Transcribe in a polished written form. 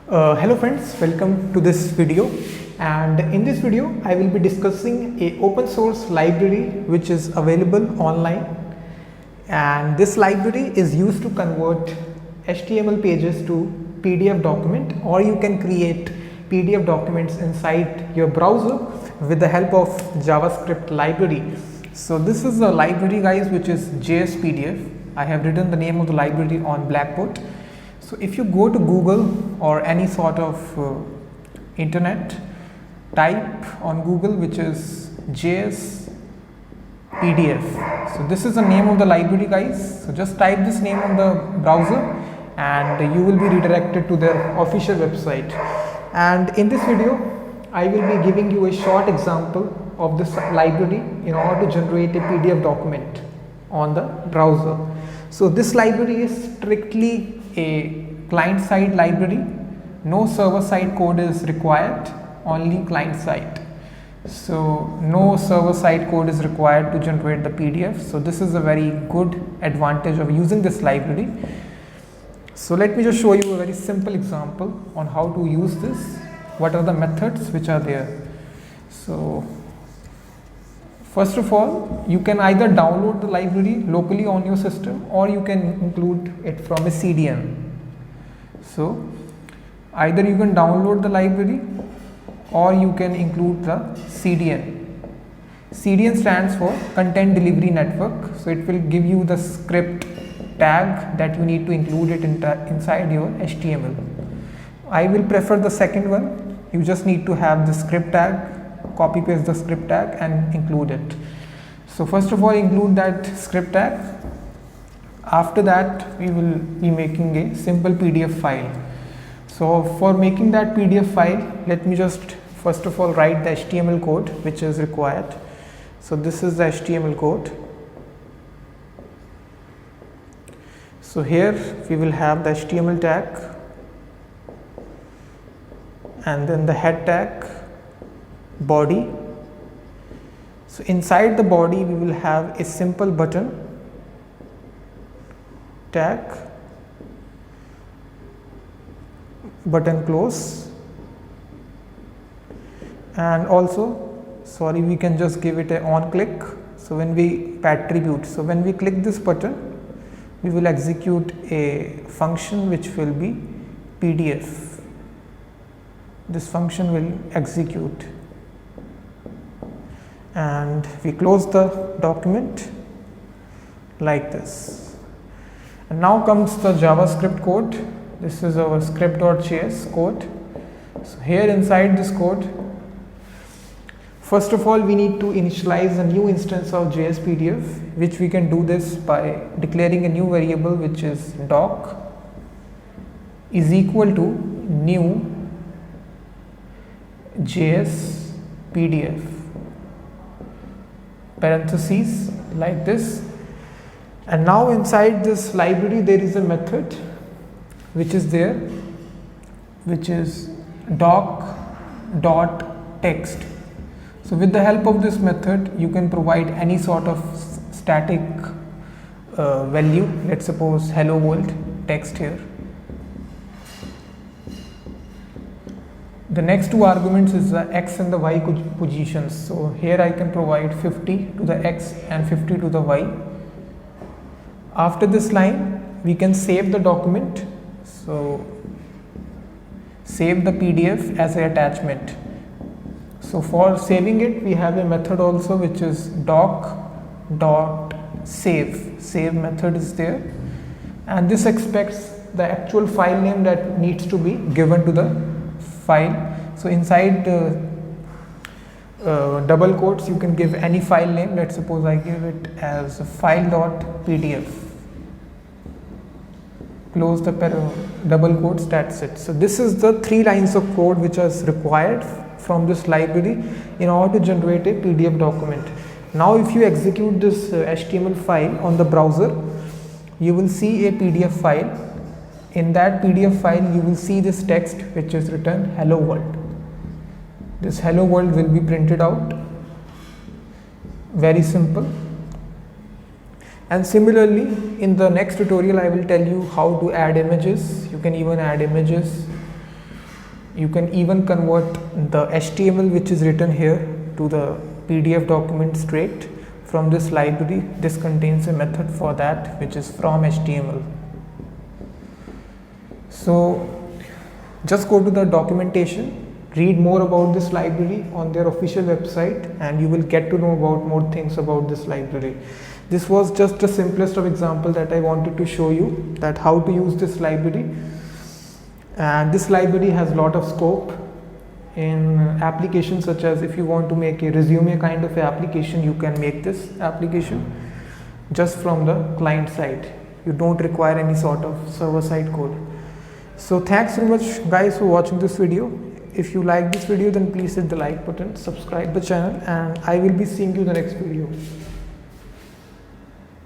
Hello friends, welcome to this video, and in this video I will be discussing a open source library which is available online, and this library is used to convert HTML pages to PDF document, or you can create PDF documents inside your browser with the help of JavaScript library. So this is a library guys which is JSPDF. I have written the name of the library on Blackboard. So if you go to Google or any sort of internet, type on Google which is JS PDF. So this is the name of the library guys. So just type this name on the browser and you will be redirected to their official website. And in this video I will be giving you a short example of this library in order to generate a PDF document on the browser. So this library is strictly a client side library. No server side code is required, only client side. So no server side code is required to generate the PDF. So this is a very good advantage of using this library. So let me just show you a very simple example on how to use this. What are the methods which are there? So first of all, you can either download the library locally on your system, or you can include it from a CDN. So either you can download the library or you can include the CDN. CDN stands for Content Delivery Network. So it will give you the script tag that you need to include it inside your HTML. I will prefer the second one. You just need to have the script tag, copy paste the script tag and include it. So first of all, include that script tag. After that, we will be making a simple PDF file. So for making that PDF file, let me just first of all write the HTML code which is required. So this is the HTML code. So here we will have the HTML tag and then the head tag, body. So inside the body we will have a simple button tag, button close, and also we can just give it a on click. So when we attribute, so when we click this button we will execute a function which will be PDF. This function will execute and we close the document like this. And now comes the JavaScript code. This is our script.js code. So here inside this code, first of all we need to initialize a new instance of JSPDF, which we can do this by declaring a new variable which is doc is equal to new JSPDF, parentheses like this. And now inside this library there is a method which is there, which is doc.text. So with the help of this method you can provide any sort of static value. Let's suppose hello world text here. The next two arguments is the x and the y positions. So here I can provide 50 to the x and 50 to the y. After this line we can save the document. So save the PDF as an attachment. So for saving it we have a method also which is doc.save. Save method is there, and this expects the actual file name that needs to be given to the file. So inside double quotes you can give any file name. Let's suppose I give it as file.pdf. Close the double quotes, that's it. So this is the 3 lines of code which is required from this library in order to generate a PDF document. Now if you execute this HTML file on the browser, you will see a PDF file. In that PDF file you will see this text which is written hello world. This hello world will be printed out. Very simple. And similarly, in the next tutorial I will tell you how to add images. You can even add images You can even convert the HTML which is written here to the PDF document straight from this library. This contains a method for that, which is from HTML. So just go to the documentation, read more about this library on their official website, and you will get to know about more things about this library. This was just the simplest of example that I wanted to show you, that how to use this library. And this library has a lot of scope in applications, such as if you want to make a resume kind of application, you can make this application just from the client side. You don't require any sort of server side code. So thanks so much guys for watching this video. If you like this video, then please hit the like button, subscribe the channel, and I will be seeing you in the next video.